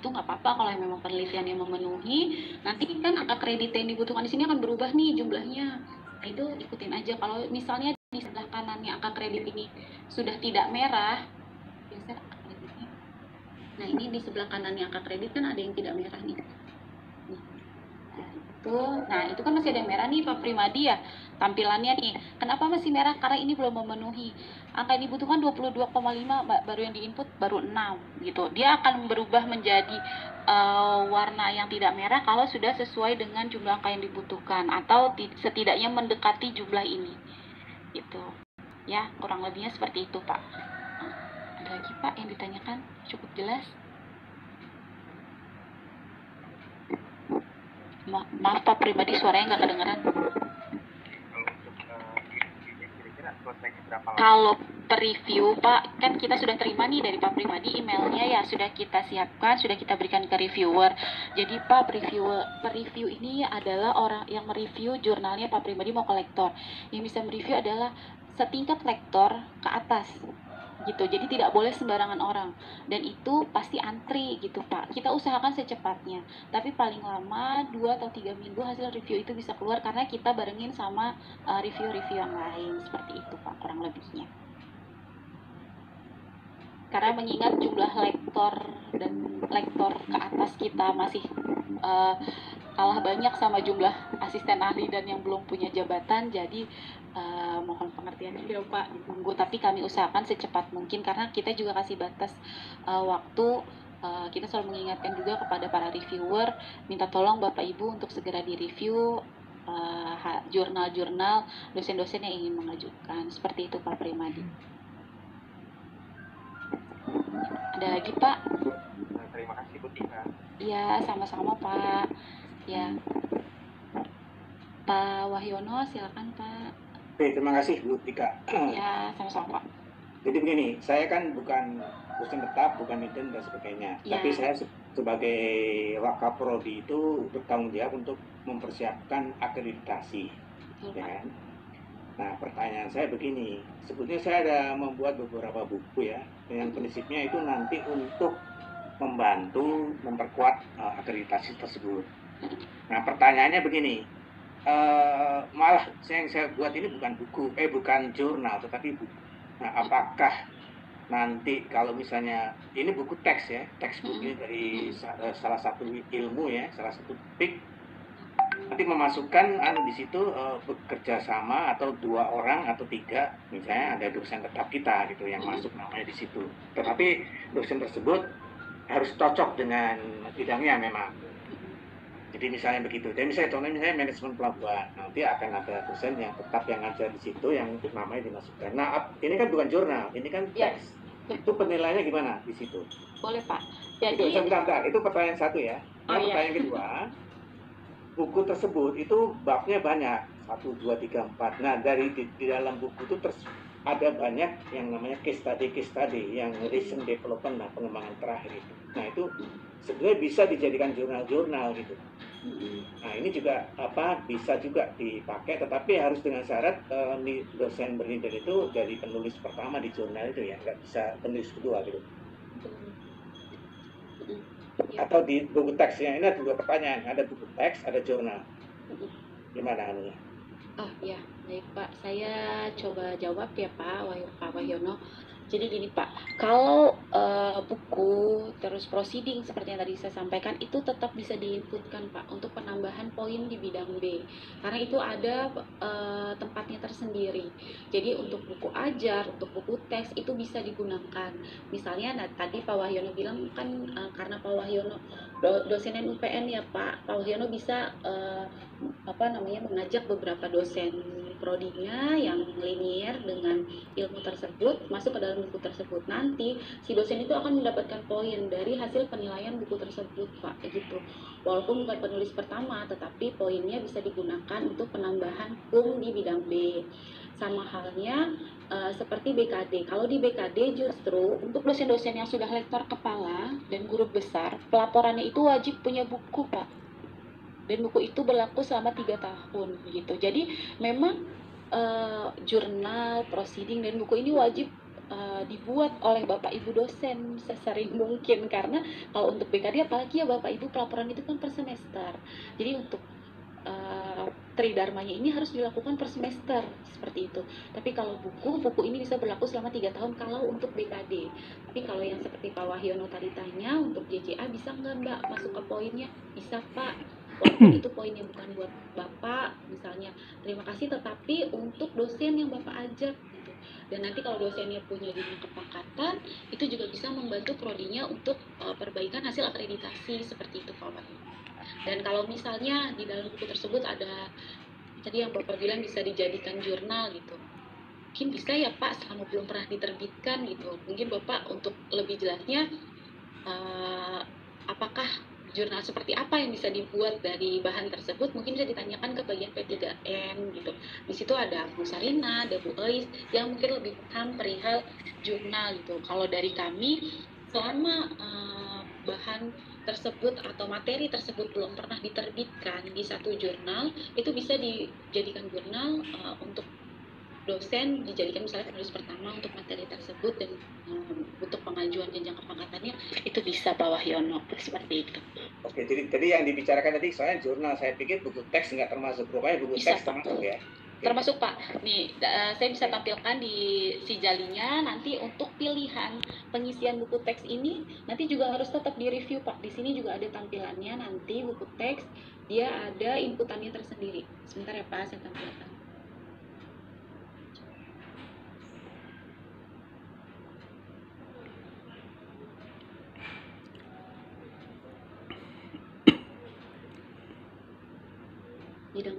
itu nggak apa-apa kalau memang penelitiannya memenuhi. Nanti kan angka kredit yang dibutuhkan di sini akan berubah nih jumlahnya. Nah, itu ikutin aja. Kalau misalnya di sebelah kanannya angka kredit ini sudah tidak merah, geser angka kreditnya. Nah, ini di sebelah kanannya angka kredit kan ada yang tidak merah nih. Nah, itu kan masih ada yang merah nih Pak Primadi ya tampilannya nih. Kenapa masih merah? Karena ini belum memenuhi. Angka yang dibutuhkan 22,5, baru yang diinput baru 6 gitu. Dia akan berubah menjadi warna yang tidak merah kalau sudah sesuai dengan jumlah angka yang dibutuhkan atau setidaknya mendekati jumlah ini. Gitu. Ya, kurang lebihnya seperti itu, Pak. Ada lagi Pak yang ditanyakan? Cukup jelas? Maaf Pak Primadi, suaranya nggak kedengeran. Kalau per-review Pak, kan kita sudah terima nih dari Pak Primadi emailnya ya, sudah kita siapkan, sudah kita berikan ke reviewer. Jadi Pak, per-review ini adalah orang yang mereview jurnalnya Pak Primadi mau kolektor. Yang bisa mereview adalah setingkat lektor ke atas gitu. Jadi tidak boleh sembarangan orang, dan itu pasti antri gitu Pak. Kita usahakan secepatnya, tapi paling lama 2 atau 3 minggu hasil review itu bisa keluar karena kita barengin sama review-review yang lain. Seperti itu Pak kurang lebihnya. Karena mengingat jumlah lektor dan lektor ke atas kita masih kalah banyak sama jumlah asisten ahli dan yang belum punya jabatan, jadi mohon pengertian juga Pak, ditunggu. Tapi kami usahakan secepat mungkin karena kita juga kasih batas waktu. Kita selalu mengingatkan juga kepada para reviewer, minta tolong Bapak Ibu untuk segera direview jurnal-jurnal dosen-dosen yang ingin mengajukan. Seperti itu Pak Primadi. Ada lagi Pak? Terima kasih Bu Tika. Iya, sama-sama Pak. Ya, Pak Wahyono, silakan Pak. Oke, terima kasih Bu Tika. Ya, sama-sama Pak. Jadi begini, saya kan bukan dosen tetap, bukan intern dan sebagainya. Ya. Tapi saya sebagai Wakaprodi itu bertanggung jawab untuk mempersiapkan akreditasi. Betul, Ya Pak. kan? Nah, pertanyaan saya begini, sebetulnya saya ada membuat beberapa buku ya, yang prinsipnya itu nanti untuk membantu memperkuat akreditasi tersebut. Nah, pertanyaannya begini, malah yang saya buat ini bukan jurnal, tetapi buku. Nah, apakah nanti kalau misalnya ini buku teks ya, textbook ini dari salah satu ilmu ya, salah satu topik, nanti memasukkan di situ bekerja sama atau 2 orang atau 3, misalnya ada dosen tetap kita gitu yang masuk namanya di situ. Tetapi dosen tersebut harus cocok dengan bidangnya memang. Jadi misalnya begitu. Jadi contohnya manajemen pelabuhan, nanti akan ada dosen yang tetap yang ngajar di situ yang namanya dimasukkan. Nah, ini kan bukan jurnal, ini kan teks. Ya. Itu penilaiannya gimana di situ? Boleh Pak. Jadi sebentar. Itu pertanyaan satu ya. Pertanyaan kedua, buku tersebut itu babnya banyak, 1, 2, 3, 4. Nah, di dalam buku itu ada banyak yang namanya case study yang recent development, nah pengembangan terakhir itu. Nah, itu sebenarnya bisa dijadikan jurnal-jurnal gitu. Nah, ini juga bisa juga dipakai, tetapi harus dengan syarat dosen berleader itu jadi penulis pertama di jurnal itu ya, nggak bisa penulis kedua gitu. Atau di buku teksnya. Ini ada 2 pertanyaan, ada buku teks, ada jurnal. Gimana anunya? Oh ya, baik Pak, saya coba jawab ya Pak Wahyono. Jadi gini Pak, kalau buku terus proceeding seperti yang tadi saya sampaikan itu tetap bisa diinputkan Pak untuk penambahan poin di bidang B, karena itu ada tempatnya tersendiri. Jadi untuk buku ajar, untuk buku teks itu bisa digunakan. Misalnya tadi Pak Wahyono bilang kan karena Pak Wahyono dosen UPN ya Pak Wahyono bisa mengajak beberapa dosen prodinya yang linier dengan ilmu tersebut masuk ke dalam buku tersebut. Nanti si dosen itu akan mendapatkan poin dari hasil penilaian buku tersebut Pak, gitu. Walaupun bukan penulis pertama, tetapi poinnya bisa digunakan untuk penambahan di bidang B. Sama halnya seperti BKD. Kalau di BKD justru untuk dosen-dosen yang sudah lektor kepala dan guru besar, pelaporannya itu wajib punya buku Pak. Dan buku itu berlaku selama 3 tahun gitu. Jadi memang jurnal, proceeding dan buku ini wajib dibuat oleh Bapak Ibu dosen sesering mungkin, karena kalau untuk BKD apalagi ya Bapak Ibu pelaporan itu kan per semester. Jadi untuk tridharmanya ini harus dilakukan per semester seperti itu. Tapi kalau buku ini bisa berlaku selama 3 tahun kalau untuk BKD. Tapi kalau yang seperti Pak Wahyono tadi tanya untuk JCA bisa nggak Mbak masuk ke poinnya? Bisa Pak. Walaupun itu poinnya bukan buat Bapak, misalnya terima kasih, tetapi untuk dosen yang Bapak ajak gitu. Dan nanti kalau dosennya punya jenjang kepangkatan, itu juga bisa membantu prodinya untuk perbaikan hasil akreditasi seperti itu Pak Wahyono. Dan kalau misalnya di dalam buku tersebut ada tadi yang Bapak bilang bisa dijadikan jurnal gitu, mungkin bisa ya Pak selama belum pernah diterbitkan gitu. Mungkin Bapak untuk lebih jelasnya apakah jurnal seperti apa yang bisa dibuat dari bahan tersebut, mungkin bisa ditanyakan ke bagian P3M gitu. Di situ ada Bu Sarina, ada Bu Eis yang mungkin lebih paham perihal jurnal gitu. Kalau dari kami selama bahan tersebut atau materi tersebut belum pernah diterbitkan di satu jurnal, itu bisa dijadikan jurnal untuk dosen, dijadikan misalnya penulis pertama untuk materi tersebut, dan untuk pengajuan jenjang kepangkatannya itu bisa Pak Wahyono seperti itu. Oke, jadi yang dibicarakan tadi soalnya jurnal, saya pikir buku teks nggak termasuk, rupanya buku Bisa, teks Pak. termasuk ya. Termasuk Pak, nih saya bisa tampilkan di si jalinya nanti untuk pilihan pengisian buku teks ini nanti juga harus tetap direview Pak. Di sini juga ada tampilannya nanti buku teks, dia ada inputannya tersendiri. Sebentar ya Pak, saya tampilkan. Bidang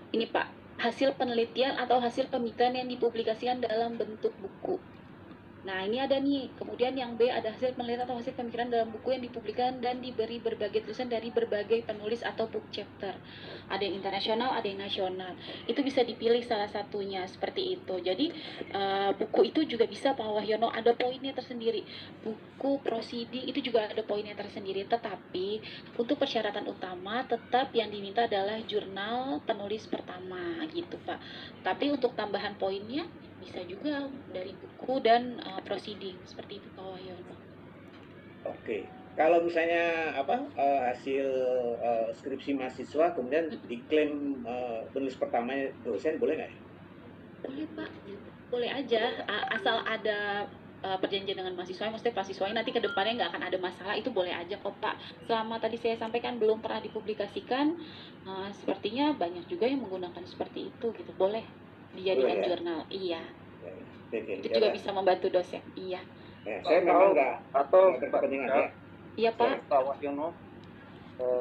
ini Pak, hasil penelitian atau hasil pemikiran yang dipublikasikan dalam bentuk buku. Nah ini ada nih, kemudian yang B ada hasil penelitian atau hasil pemikiran dalam buku yang dipublikasikan dan diberi berbagai tulisan dari berbagai penulis atau book chapter. Ada yang internasional, ada yang nasional. Itu bisa dipilih salah satunya seperti itu. Jadi buku itu juga bisa Pak Wahyono ada poinnya tersendiri. Buku prosidi itu juga ada poinnya tersendiri. Tetapi untuk persyaratan utama tetap yang diminta adalah jurnal penulis pertama gitu Pak. Tapi untuk tambahan poinnya bisa juga dari buku dan proceeding seperti itu Pak Wahyono. Oke, kalau misalnya hasil skripsi mahasiswa kemudian diklaim penulis pertamanya dosen, boleh nggak ya? Boleh Pak, boleh aja, asal ada perjanjian dengan mahasiswa, maksudnya mahasiswanya nanti ke depannya nggak akan ada masalah, itu boleh aja kok Pak. Selama tadi saya sampaikan belum pernah dipublikasikan, sepertinya banyak juga yang menggunakan seperti itu gitu, boleh dijadikan Boleh, ya? Jurnal, iya. Oke, Itu juga bisa membantu dosen, iya. Saya memang nggak atau berkepentingan ya. Iya Pak. Pak Wahyono,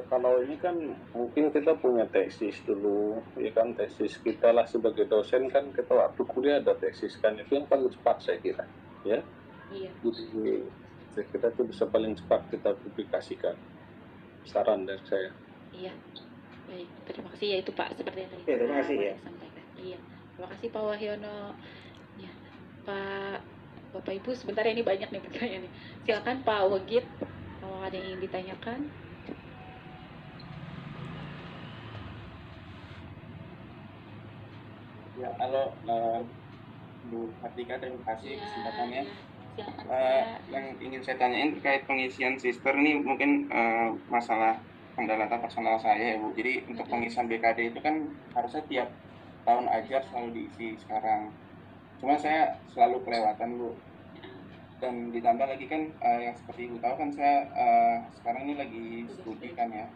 kalau ini kan mungkin kita punya tesis dulu, ya kan, tesis kita lah sebagai dosen kan kita waktu kuliah ada tesis kan, itu yang paling cepat saya kira, ya. Iya. Jadi saya kira itu bisa paling cepat kita publikasikan, saran dari saya. Iya, baik, terima kasih ya itu Pak, seperti yang tadi Ya, terima kasih ya. sampaikan. Iya, terima kasih Pak Wahyono. Ya, Pak, Bapak Ibu, sebentar ya, ini banyak nih pertanyaan nih. Silakan Pak Wagit, kalau ada yang ingin ditanyakan. Ya, halo Bu Kartika, terima kasih kesempatannya. Silakan Yang ingin saya tanyain terkait pengisian sister nih, mungkin masalah kendala personal saya ya Bu. Jadi untuk pengisian BKD itu kan harusnya tiap tahun aja selalu diisi sekarang. Cuma saya selalu kelewatan Bu. Dan ditambah lagi kan yang seperti Ibu tahu kan saya sekarang ini lagi studi kan ya.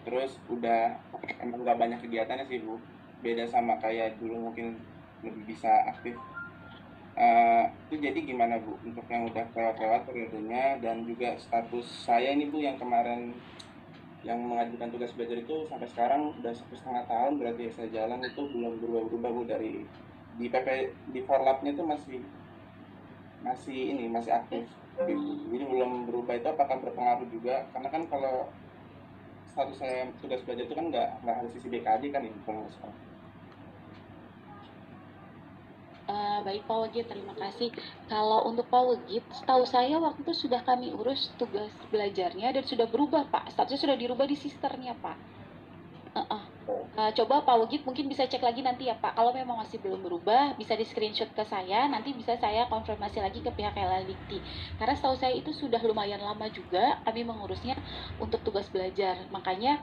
Terus udah emang gak banyak kegiatannya sih Bu. Beda sama kayak dulu mungkin lebih bisa aktif. Itu jadi gimana Bu untuk yang udah lewat-lewat periodenya, dan juga status saya ini Bu yang kemarin yang mengajukan tugas belajar itu sampai sekarang udah 1,5 tahun, berarti saya jalan itu belum berubah-ubah Bu. Dari di PP di Forlabnya itu masih aktif gitu. Jadi belum berubah. Itu apakah berpengaruh juga, karena kan kalau status saya tugas belajar itu kan nggak harus isi BKD kan ini kalau nggak salah. Baik Pak Wagid, terima kasih. Kalau untuk Pak Wagid, setahu saya waktu itu sudah kami urus tugas belajarnya dan sudah berubah Pak. Statusnya sudah dirubah di sisternya Pak. Coba Pak Wagid mungkin bisa cek lagi nanti ya Pak. Kalau memang masih belum berubah, bisa di screenshot ke saya. Nanti bisa saya konfirmasi lagi ke pihak LL Dikti. Karena setahu saya itu sudah lumayan lama juga kami mengurusnya untuk tugas belajar. Makanya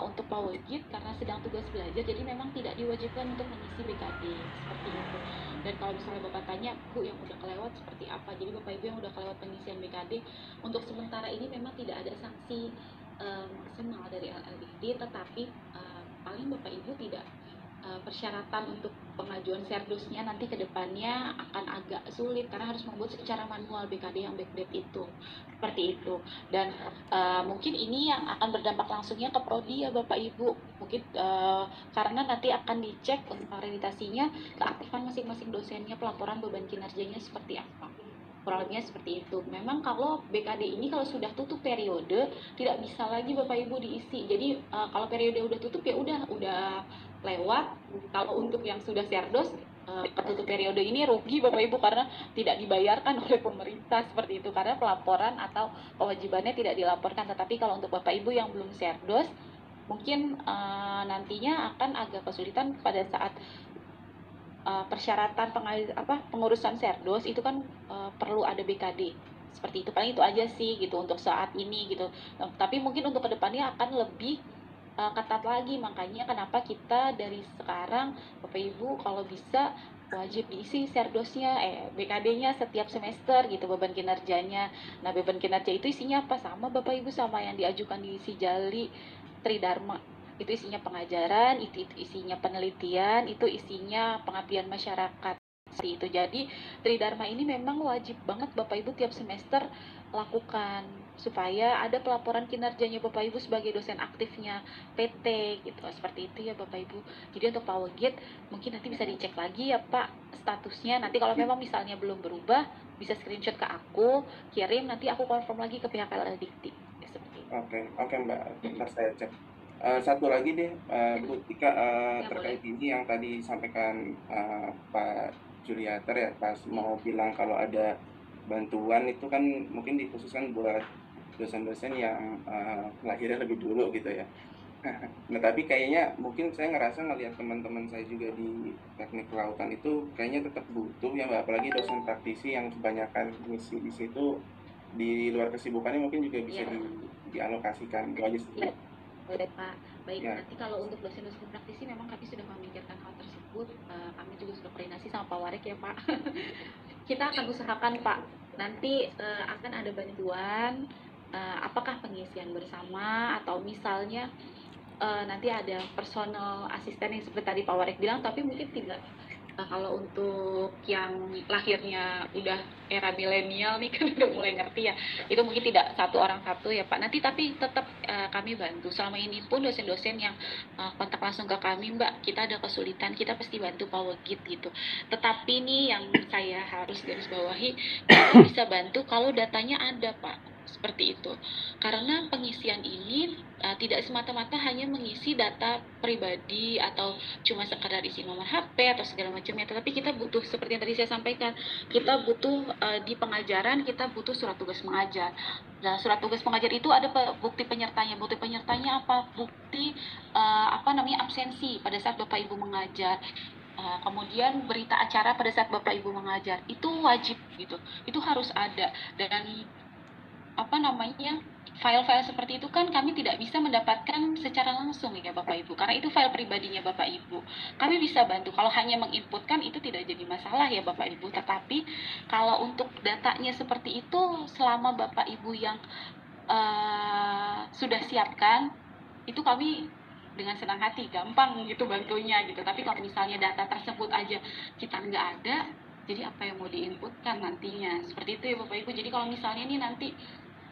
untuk Pak Wagid karena sedang tugas belajar, jadi memang tidak diwajibkan untuk mengisi BKD seperti itu. Dan kalau misalnya Bapak tanya, Bu yang udah kelewat seperti apa? Jadi Bapak Ibu yang udah kelewat pengisian BKD, untuk sementara ini memang tidak ada sanksi maksimal dari LLDD, tetapi paling Bapak Ibu tidak persyaratan untuk pengajuan serdosnya nanti ke depannya akan agak sulit karena harus membuat secara manual BKD yang backdate itu seperti itu. Dan mungkin ini yang akan berdampak langsungnya ke prodi ya Bapak Ibu, mungkin karena nanti akan dicek untuk akreditasinya, keaktifan masing-masing dosennya, pelaporan beban kinerjanya seperti apa, kurang lebihnya seperti itu. Memang kalau BKD ini kalau sudah tutup periode tidak bisa lagi Bapak Ibu diisi. Jadi kalau periode udah tutup ya udah lewat. Kalau untuk yang sudah serdos ketutup periode ini rugi Bapak Ibu karena tidak dibayarkan oleh pemerintah seperti itu karena pelaporan atau kewajibannya tidak dilaporkan. Tetapi kalau untuk Bapak Ibu yang belum serdos mungkin nantinya akan agak kesulitan pada saat persyaratan pengurusan serdos itu kan perlu ada BKD seperti itu. Paling itu aja sih gitu untuk saat ini gitu. Tapi mungkin untuk kedepannya akan lebih ketat lagi, makanya kenapa kita dari sekarang Bapak Ibu kalau bisa wajib diisi serdosnya BKD-nya setiap semester gitu, beban kinerjanya. Nah beban kinerja itu isinya apa? Sama Bapak Ibu sama yang diajukan di Sijali Tridharma, itu isinya pengajaran, itu isinya penelitian, itu isinya pengabdian masyarakat seperti itu. Jadi Tridharma ini memang wajib banget Bapak Ibu tiap semester lakukan supaya ada pelaporan kinerjanya Bapak Ibu sebagai dosen aktifnya PT gitu, seperti itu ya Bapak Ibu. Jadi untuk Pak Wagid mungkin nanti bisa dicek lagi ya Pak statusnya. Nanti kalau memang misalnya belum berubah bisa screenshot ke aku, kirim, nanti aku confirm lagi ke pihak LL Dikti ya, seperti itu. Oke Mbak, bentar saya cek. Satu lagi deh, Bu Tika, terkait ini yang tadi disampaikan Pak Juliater ya, pas mau bilang kalau ada bantuan itu kan mungkin dikhususkan buat dosen-dosen yang lahirnya lebih dulu gitu ya. Nah tapi kayaknya mungkin saya ngerasa ngelihat teman-teman saya juga di teknik kelautan itu kayaknya tetap butuh ya Mbak, apalagi dosen praktisi yang kebanyakan misi di situ di luar kesibukannya mungkin juga bisa dialokasikan itu aja sih. Boleh Pak. Baik, Ya. nanti kalau untuk dosen-dosen praktisi memang kami sudah memikirkan hal tersebut. Kami juga sudah koordinasi sama Pak Warek ya Pak. Kita akan usahakan Pak. Nanti akan ada bantuan, apakah pengisian bersama atau misalnya nanti ada personal asisten yang seperti tadi Pak Warek bilang, tapi mungkin tidak. Kalau untuk yang lahirnya udah era milenial nih kan udah mulai ngerti ya, itu mungkin tidak satu orang satu ya Pak. Nanti tapi tetap kami bantu. Selama ini pun dosen-dosen yang kontak langsung ke kami, Mbak, kita ada kesulitan, kita pasti bantu Pak Wagid gitu. Tetapi nih yang saya harus garis bawahi, kita bisa bantu kalau datanya ada Pak. Seperti itu. Karena pengisian ini tidak semata-mata hanya mengisi data pribadi atau cuma sekedar isi nomor HP atau segala macamnya, tetapi kita butuh seperti yang tadi saya sampaikan, kita butuh di pengajaran kita butuh surat tugas mengajar. Nah, surat tugas pengajar itu ada bukti penyertanya. Bukti penyertanya apa? Bukti absensi pada saat Bapak Ibu mengajar. Kemudian berita acara pada saat Bapak Ibu mengajar. Itu wajib gitu. Itu harus ada. Dan file-file seperti itu kan kami tidak bisa mendapatkan secara langsung ya Bapak Ibu, karena itu file pribadinya Bapak Ibu. Kami bisa bantu kalau hanya menginputkan, itu tidak jadi masalah ya Bapak Ibu. Tetapi kalau untuk datanya seperti itu, selama Bapak Ibu yang sudah siapkan, itu kami dengan senang hati gampang gitu bantunya gitu. Tapi kalau misalnya data tersebut aja kita nggak ada, jadi apa yang mau diinputkan nantinya, seperti itu ya Bapak Ibu. Jadi kalau misalnya ini nanti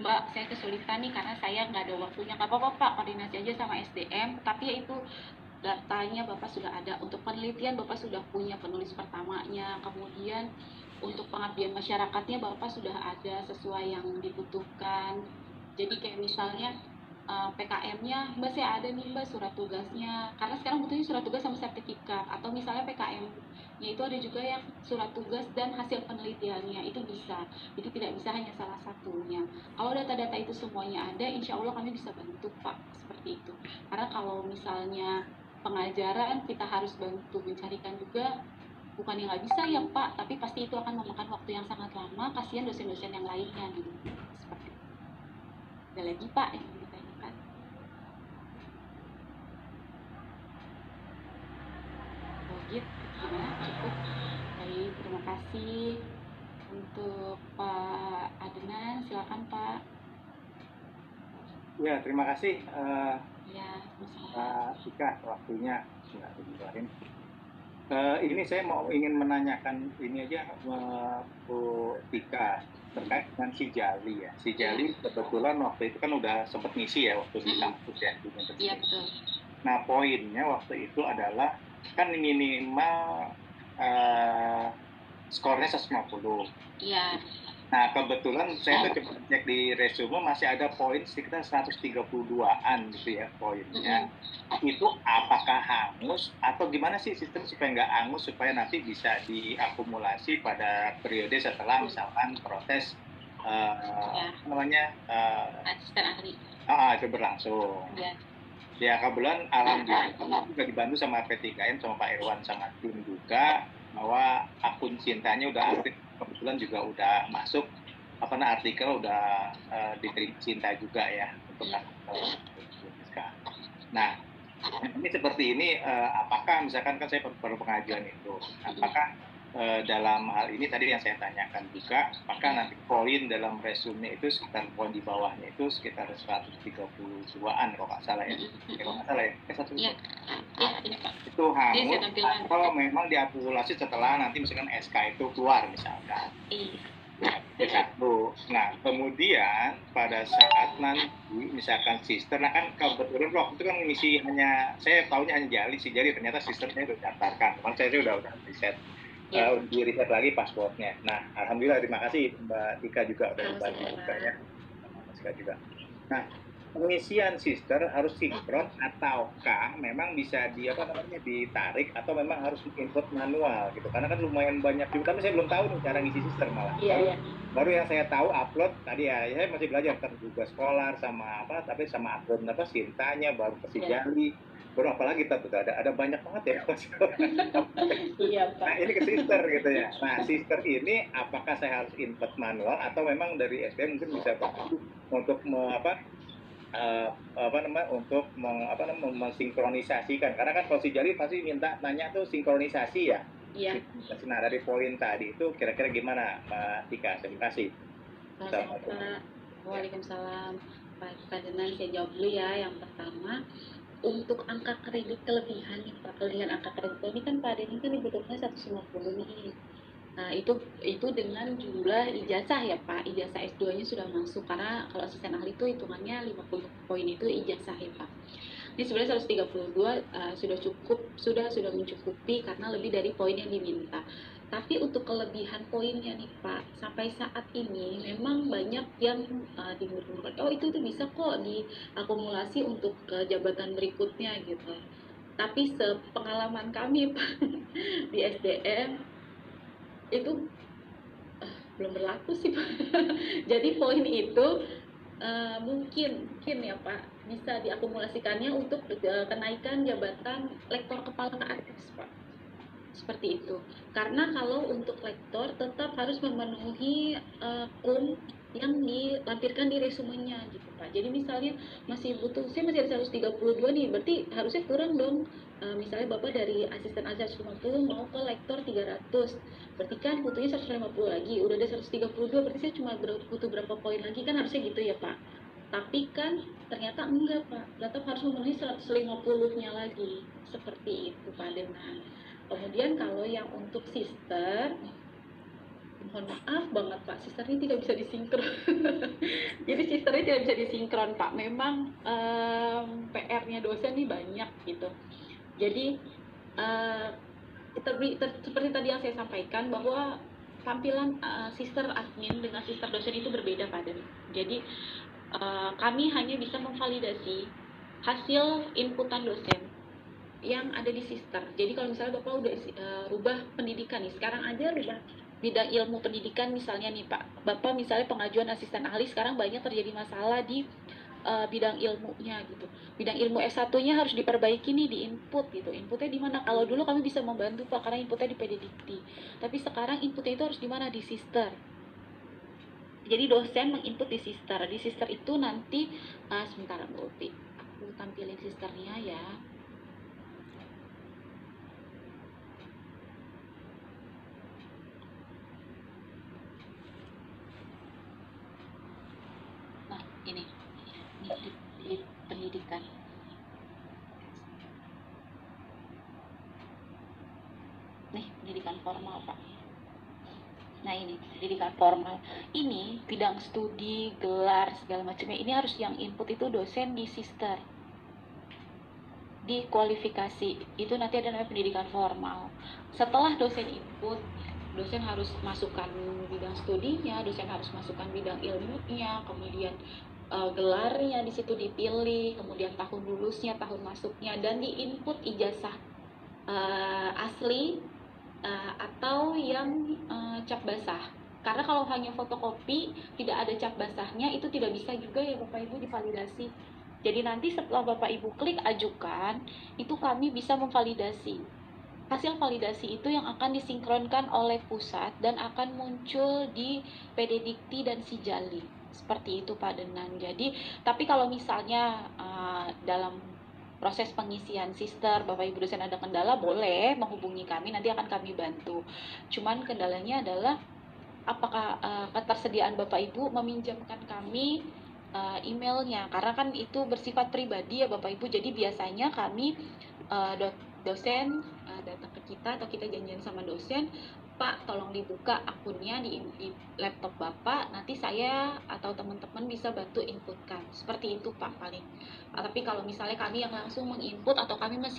Mbak, saya kesulitan nih karena saya nggak ada waktunya, nggak apa-apa Pak, koordinasi aja sama SDM. Tapi ya itu datanya Bapak sudah ada, untuk penelitian Bapak sudah punya penulis pertamanya, kemudian untuk pengabdian masyarakatnya Bapak sudah ada sesuai yang dibutuhkan. Jadi kayak misalnya PKM-nya, Mbak saya ada nih Mbak surat tugasnya, karena sekarang butuhnya surat tugas sama sertifikat, atau misalnya PKM-nya itu ada juga yang surat tugas dan hasil penelitiannya, itu bisa. Jadi tidak bisa hanya salah satunya. Kalau data-data itu semuanya ada, insya Allah kami bisa bantu Pak, seperti itu. Karena kalau misalnya pengajaran kita harus bantu mencarikan juga, bukan yang nggak bisa ya Pak, tapi pasti itu akan memakan waktu yang sangat lama, kasihan dosen-dosen yang lainnya gitu. Seperti itu. Ada lagi Pak yang mau ditanyakan? Oh gitu, gimana? Cukup. Baik, terima kasih untuk Pak Adnan, silakan Pak. Ya, terima kasih Ya, sama-sama. Pak Ika waktunya. Nggak dibiarin. Ini saya ingin menanyakan ini aja Bu Tika terkait dengan si Jali ya. Si Jali kebetulan waktu itu kan udah sempat ngisi ya waktu di kampus ya. Iya betul. Nah poinnya waktu itu adalah kan minimal skornya 150. Iya. Nah kebetulan saya tuh coba cek di resume masih ada poin sekitar 132-an gitu ya poinnya. Itu apakah hangus atau gimana sih sistem supaya nggak hangus supaya nanti bisa diakumulasi pada periode setelah misalkan proses asisten ahli. Itu berlangsung. Ya. Ya kebetulan alhamdulillah juga dibantu sama P3M sama Pak Irwan sama tim juga bahwa akun cintanya udah aktif, kebetulan juga udah masuk artikel udah diterima Cinta juga ya untuk nah ini seperti ini apakah misalkan kan saya perlu pengajuan itu apakah dalam hal ini tadi yang saya tanyakan juga apakah nanti poin dalam resume itu sekitar poin di bawahnya itu sekitar 132-an kalau nggak salah ya itu hangus atau memang diakumulasi setelah nanti misalkan SK itu keluar misalkan satu. Nah kemudian pada saat nanti misalkan sister, nah kan kebetulan waktu itu kan misi hanya saya tahunya hanya Jali ternyata sisternya udah daftarkan, memang saya udah riset. Di riset lagi pasportnya. Nah, alhamdulillah terima kasih Mbak Tika juga udah bantu juga ya. Mbak Tika juga. Nah, pengisian sister harus sinkron ataukah memang bisa ditarik atau memang harus input manual gitu. Karena kan lumayan banyak juga. Tapi saya belum tahu nih cara ngisi sister malah. Baru yang saya tahu upload tadi ya, saya masih belajar tentang juga Scholar sama tapi sama akun Cintanya baru ke Jali. Baru apalagi ada banyak banget ya. Iya Pak. Nah ini ke sister gitu ya. Nah sister ini apakah saya harus input manual atau memang dari SDM mungkin bisa bantu untuk mensinkronisasikan karena kan kalau si Jali pasti nanya tuh sinkronisasi ya. Iya. Nah dari poin tadi itu kira-kira gimana Mbak Tika? Terima kasih. Waalaikumsalam. Pak Adnan, saya jawab dulu ya. Yang pertama, untuk angka kredit kelebihan nih Pak, kelebihan angka kredit ini kan Pak Adnan kan dibutuhkan 150 nih. Nah itu dengan jumlah ijazah ya Pak, ijazah S2-nya sudah masuk karena kalau asisten ahli itu hitungannya 50 poin itu ijazah ya Pak. Ini sebenarnya 132 sudah mencukupi karena lebih dari poin yang diminta. Tapi untuk kelebihan poinnya nih Pak, sampai saat ini memang banyak yang dimurmurkan, oh itu tuh bisa kok diakumulasi untuk ke jabatan berikutnya gitu. Tapi sepengalaman kami Pak di SDM itu belum berlaku sih Pak. Jadi poin itu mungkin ya Pak bisa diakumulasikannya untuk kenaikan jabatan lektor kepala ke atas Pak. Seperti itu. Karena kalau untuk lektor tetap harus memenuhi kun yang dilampirkan di resumenya gitu Pak. Jadi misalnya saya masih ada 132 nih, berarti harusnya kurang dong. Misalnya Bapak dari asisten ahli 150 mau ke lektor 300, berarti kan butuhnya 150 lagi, udah ada 132, berarti saya cuma butuh berapa poin lagi, kan harusnya gitu ya Pak. Tapi kan ternyata enggak Pak, tetap harus memenuhi 150-nya lagi, seperti itu Pak Adnan. Kemudian kalau yang untuk sister, mohon maaf banget Pak, sister ini tidak bisa disinkron. Jadi sisternya tidak bisa disinkron Pak, memang PR-nya dosen ini banyak gitu. Jadi seperti tadi yang saya sampaikan bahwa tampilan sister admin dengan sister dosen itu berbeda Pak. Jadi kami hanya bisa memvalidasi hasil inputan dosen yang ada di sister. Jadi kalau misalnya Bapak udah rubah pendidikan nih, sekarang aja rubah bidang ilmu pendidikan misalnya nih Pak, Bapak misalnya pengajuan asisten ahli, sekarang banyak terjadi masalah di bidang ilmunya gitu. Bidang ilmu S1-nya harus diperbaiki nih di input gitu. Inputnya di mana? Kalau dulu kami bisa membantu Pak karena inputnya di PDDikti. Tapi sekarang inputnya itu harus di mana? Di sister. Jadi dosen menginput di sister. Di sister itu nanti sebentar Mbak Uti, aku tampilin sisternya ya. Nah, ini di pendidikan. Nih, pendidikan formal, Pak. Nah, ini pendidikan formal. Ini bidang studi, gelar, segala macamnya. Ini harus yang input itu dosen di sister. Di kualifikasi itu nanti ada namanya pendidikan formal. Setelah dosen input, dosen harus masukkan bidang studinya, dosen harus masukkan bidang ilmunya, kemudian gelarnya di situ dipilih, kemudian tahun lulusnya, tahun masuknya, dan di input ijazah asli atau yang cap basah. Karena kalau hanya fotokopi tidak ada cap basahnya, itu tidak bisa juga ya Bapak Ibu divalidasi. Jadi nanti setelah Bapak Ibu klik ajukan, itu kami bisa memvalidasi. Hasil validasi itu yang akan disinkronkan oleh pusat dan akan muncul di PDDikti dan Sijali. Seperti itu Pak Denan. Jadi, tapi kalau misalnya dalam proses pengisian sister, Bapak Ibu dosen ada kendala, boleh menghubungi kami, nanti akan kami bantu. Cuman kendalanya adalah apakah ketersediaan Bapak Ibu meminjamkan kami emailnya, karena kan itu bersifat pribadi ya Bapak Ibu. Jadi biasanya kami dosen datang ke kita atau kita janjian sama dosen, Pak tolong dibuka akunnya di laptop Bapak, nanti saya atau teman-teman bisa bantu inputkan. Seperti itu Pak paling. Tapi kalau misalnya kami yang langsung menginput atau kami masih